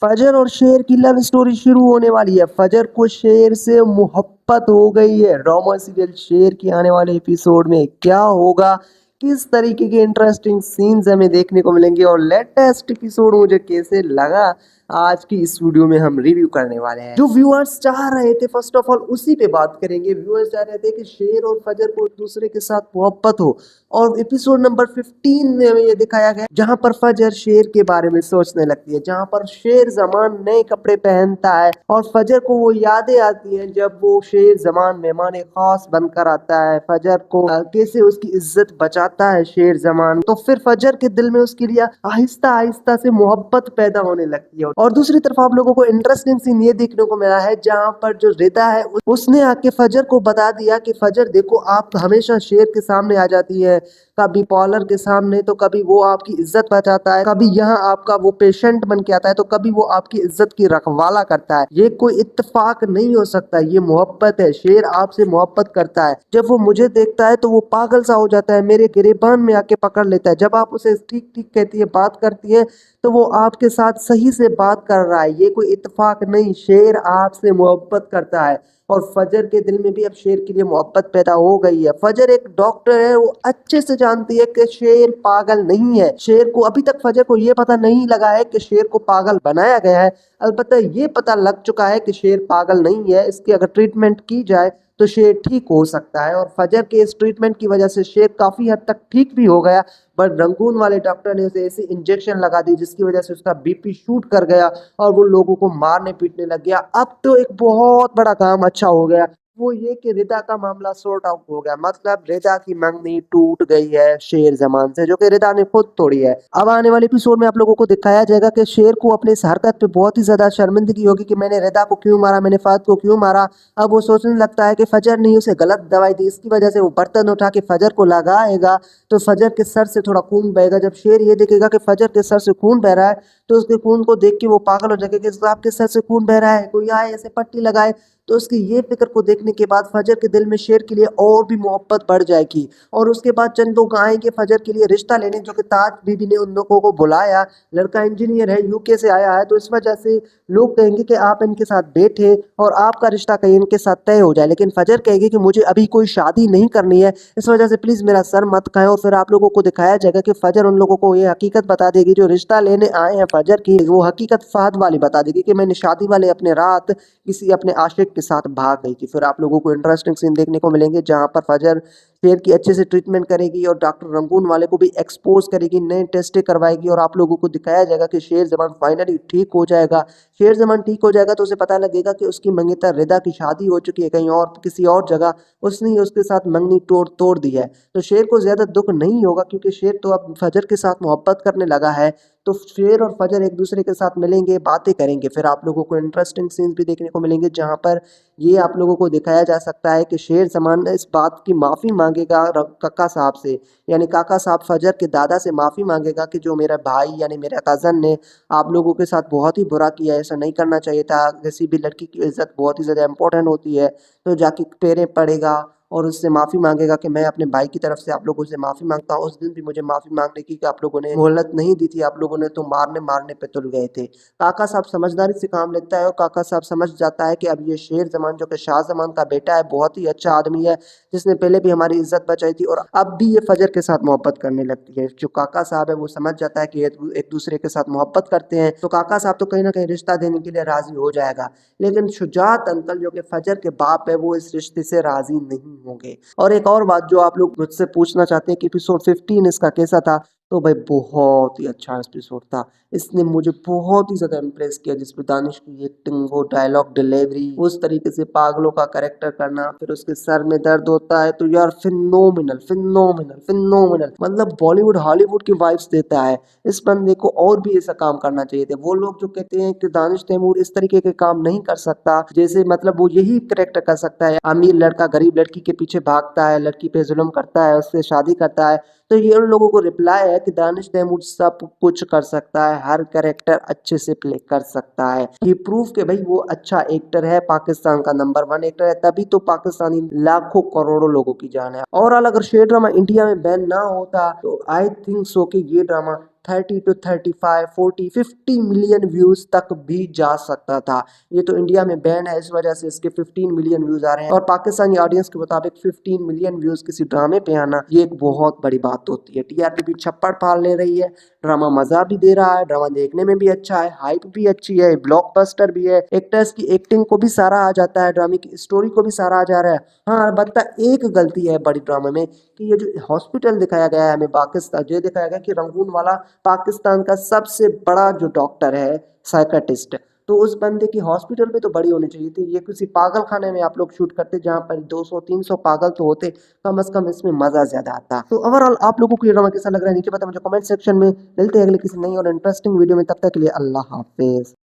फजर और शेर की लव स्टोरी शुरू होने वाली है। फजर को शेर से मोहब्बत हो गई है। ड्रामा सीरियल शेर की आने वाले एपिसोड में क्या होगा, किस तरीके के इंटरेस्टिंग सीन्स हमें देखने को मिलेंगे और लेटेस्ट एपिसोड मुझे कैसे लगा, आज की इस वीडियो में हम रिव्यू करने वाले हैं। जो व्यूअर्स चाह रहे थे, फर्स्ट ऑफ ऑल उसी पे बात करेंगे। व्यूअर्स चाह रहे थे कि शेर और फजर को एक दूसरे के साथ मोहब्बत हो, और एपिसोड नंबर 15 में हमें ये दिखाया गया जहां पर फजर शेर के बारे में सोचने लगती है, जहां पर शेर जमान नए कपड़े पहनता है और फजर को वो यादें आती हैं जब वो शेर जमान मेहमान खास बनकर आता है। फजर को कैसे उसकी इज्जत बचाता है शेर जमान, तो फिर फजर के दिल में उसके लिए आहिस्ता आहिस्ता से मोहब्बत पैदा होने लगती है। और दूसरी तरफ आप लोगों को इंटरेस्टिंग सीन ये देखने को मिला है जहां पर जो रिदा है उसने आके फजर को बता दिया कि फजर देखो, आप हमेशा शेर के सामने आ जाती है, कभी पॉलर के सामने, तो कभी वो आपकी इज्जत बचाता है, कभी यहाँ आपका वो पेशेंट बन के आता है, तो कभी वो आपकी इज्जत की रखवाला करता है। ये कोई इत्तेफाक नहीं हो सकता, ये मोहब्बत है। शेर आपसे मोहब्बत करता है। जब वो मुझे देखता है तो वो पागल सा हो जाता है, मेरे गिरेबान में आके पकड़ लेता है। जब आप उसे ठीक ठीक कहती है, बात करती है, तो वो आपके साथ सही से बात कर रहा है। ये कोई इत्तेफाक नहीं, शेर आपसे मोहब्बत करता है। और फजर के दिल में भी अब शेर के लिए मोहब्बत पैदा हो गई है। फजर एक डॉक्टर है, वो अच्छे से जानती है कि शेर पागल नहीं है। शेर को अभी तक फजर को ये पता नहीं लगा है कि शेर को पागल बनाया गया है। अलबत्ता ये पता लग चुका है कि शेर पागल नहीं है। इसकी अगर ट्रीटमेंट की जाए तो शेर ठीक हो सकता है, और फजर के इस ट्रीटमेंट की वजह से शेर काफी हद तक ठीक भी हो गया। पर रंगून वाले डॉक्टर ने उसे ऐसी इंजेक्शन लगा दी जिसकी वजह से उसका बीपी शूट कर गया और वो लोगों को मारने पीटने लग गया। अब तो एक बहुत बड़ा काम अच्छा हो गया, वो ये कि रिदा का मामला सॉर्ट आउट हो गया। मतलब रिदा की मंगनी टूट गई है शेर जमान से, जो कि रिदा ने खुद तोड़ी है। अब आने वाले एपिसोड में आप लोगों को दिखाया जाएगा कि शेर को अपने इस हरकत पे बहुत ही ज्यादा शर्मिंदगी होगी कि मैंने रिदा को क्यों मारा, मैंने फहद को क्यों मारा। अब वो सोचने लगता है कि फजर ने उसे गलत दवाई दी, इसकी वजह से वो बर्तन उठा के फजर को लगाएगा तो फजर के सर से थोड़ा खून बहेगा। जब शेर ये देखेगा कि फजर के सर से खून बह रहा है तो उसके खून को देख के वो पागल हो जाएगा कि आपके सर से खून बह रहा है, कोई आए ऐसे पट्टी लगाए। तो उसकी ये फिक्र को देखने के बाद फजर के दिल में शेर के लिए और भी मोहब्बत बढ़ जाएगी। और उसके बाद चंद लोग आएंगे फजर के लिए रिश्ता लेने, जो कि ताज बीबी ने उन लोगों को बुलाया। लड़का इंजीनियर है, यूके से आया है, तो इस वजह से लोग कहेंगे कि आप इनके साथ बैठे और आपका रिश्ता कहीं इनके साथ तय हो जाए। लेकिन फजर कहेगी कि मुझे अभी कोई शादी नहीं करनी है, इस वजह से प्लीज मेरा सर मत खाएं। और फिर आप लोगों को दिखाया जाएगा कि फजर उन लोगों को ये हकीकत बता देगी, जो रिश्ता लेने आए हैं फजर की, वो हकीकत फहद वाली बता देगी कि मैंने शादी वाले अपने रात किसी अपने आशिक के साथ भाग गई थी। फिर आप लोगों को इंटरेस्टिंग सीन देखने को मिलेंगे जहां पर फजर शेर की अच्छे से ट्रीटमेंट करेगी और डॉक्टर रंगून वाले को भी एक्सपोज करेगी, नए टेस्टें करवाएगी, और आप लोगों को दिखाया जाएगा कि शेर जमान फाइनली ठीक हो जाएगा। शेर जमान ठीक हो जाएगा तो उसे पता लगेगा कि उसकी मंगेतर रिदा की शादी हो चुकी है कहीं और, किसी और जगह। उसने ही उसके साथ मंगनी तोड़ दी है। तो शेर को ज्यादा दुख नहीं होगा क्योंकि शेर तो अब फजर के साथ मोहब्बत करने लगा है। तो शेर और फजर एक दूसरे के साथ मिलेंगे, बातें करेंगे। फिर आप लोगों को इंटरेस्टिंग सीन्स भी देखने को मिलेंगे जहां पर ये आप लोगों को दिखाया जा सकता है कि शेर जमान इस बात की माफ़ी मांगेगा काका साहब से, यानी काका साहब फजर के दादा से माफ़ी मांगेगा कि जो मेरा भाई यानी मेरा कज़न ने आप लोगों के साथ बहुत ही बुरा किया, ऐसा नहीं करना चाहिए था। किसी भी लड़की की इज्जत बहुत ही ज़्यादा इंपॉर्टेंट होती है। तो जाके पैरें पड़ेगा और उससे माफ़ी मांगेगा कि मैं अपने भाई की तरफ से आप लोगों से माफ़ी मांगता हूँ। उस दिन भी मुझे माफ़ी मांगने की कि आप लोगों ने मोहलत नहीं दी थी, आप लोगों ने तो मारने पे तुल गए थे। काका साहब समझदारी से काम लेता है और काका साहब समझ जाता है कि अब ये शेर जमान जो कि शाह जमान का बेटा है, बहुत ही अच्छा आदमी है, जिसने पहले भी हमारी इज्जत बचाई थी और अब भी ये फजर के साथ मोहब्बत करने लगती है। जो काका साहब है वो समझ जाता है कि एक दूसरे के साथ मोहब्बत करते हैं, तो काका साहब तो कहीं ना कहीं रिश्ता देने के लिए राजी हो जाएगा। लेकिन शुजात अंकल जो कि फजर के बाप है, वो इस रिश्ते से राजी नहीं होंगे। और एक और बात जो आप लोग मुझसे पूछना चाहते हैं कि एपिसोड 15 इसका कैसा था, तो भाई बहुत ही अच्छा एपिसोड था। इसने मुझे बहुत ही ज़्यादा इम्प्रेस किया, जिसमें दानिश की एक्टिंग, वो डायलॉग डिलीवरी, उस तरीके से पागलों का कैरेक्टर करना, फिर उसके सर में दर्द होता है तो यार फिनोमिनल फिनोमिनल फिनोमिनल, मतलब बॉलीवुड हॉलीवुड की वाइब्स देता है। इस बंदे को और भी ऐसा काम करना चाहिए था। वो लोग जो कहते हैं कि दानिश तैमूर इस तरीके के काम नहीं कर सकता, जैसे मतलब वो यही कैरेक्टर कर सकता है, अमीर लड़का गरीब लड़की के पीछे भागता है, लड़की पे जुल्म करता है, उससे शादी करता है, तो ये उन लोगों को रिप्लाई है कि दानिश तैमूर सब कुछ कर सकता है, हर कैरेक्टर अच्छे से प्ले कर सकता है। ये प्रूफ के भाई वो अच्छा एक्टर है, पाकिस्तान का नंबर 1 एक्टर है, तभी तो पाकिस्तानी लाखों करोड़ों लोगों की जान है। और अगर शेर ड्रामा इंडिया में बैन ना होता तो आई थिंक सो कि ये ड्रामा 30 to 35, 40, 50 मिलियन व्यूज तक भी जा सकता था। ये तो इंडिया में बैन है, इस वजह से इसके 15 मिलियन व्यूज आ रहे हैं और पाकिस्तानी ऑडियंस के मुताबिक 15 मिलियन व्यूज किसी ड्रामे पे आना ये एक बहुत बड़ी बात होती है। टीआरपी भी छप्पड़ फाड़ ले रही है, ड्रामा मजा भी दे रहा है, ड्रामा देखने में भी अच्छा है, हाइप भी अच्छी है, ब्लॉकबस्टर भी है, एक्टर्स की एक्टिंग को भी सारा आ जाता है, ड्रामे की स्टोरी को भी सारा आ जा रहा है। हाँ अलबत्ता एक गलती है बड़ी ड्रामे में कि ये जो हॉस्पिटल दिखाया गया है हमें पाकिस्तान, ये दिखाया गया कि रंगून वाला पाकिस्तान का सबसे बड़ा जो डॉक्टर है साइकाटिस्ट, तो उस बंदे की हॉस्पिटल पे तो बड़ी होनी चाहिए थी। ये किसी पागल खाने में आप लोग शूट करते जहाँ पर 200-300 पागल तो होते, कम से कम इसमें मजा ज्यादा आता। तो ओवरऑल आप लोगों को ये ड्रामा कैसा लग रहा है नीचे बताओ मुझे कमेंट सेक्शन में। मिलते हैं अगले किसी नई और इंटरेस्टिंग वीडियो में, तब तक के लिए अल्लाह हाफिज।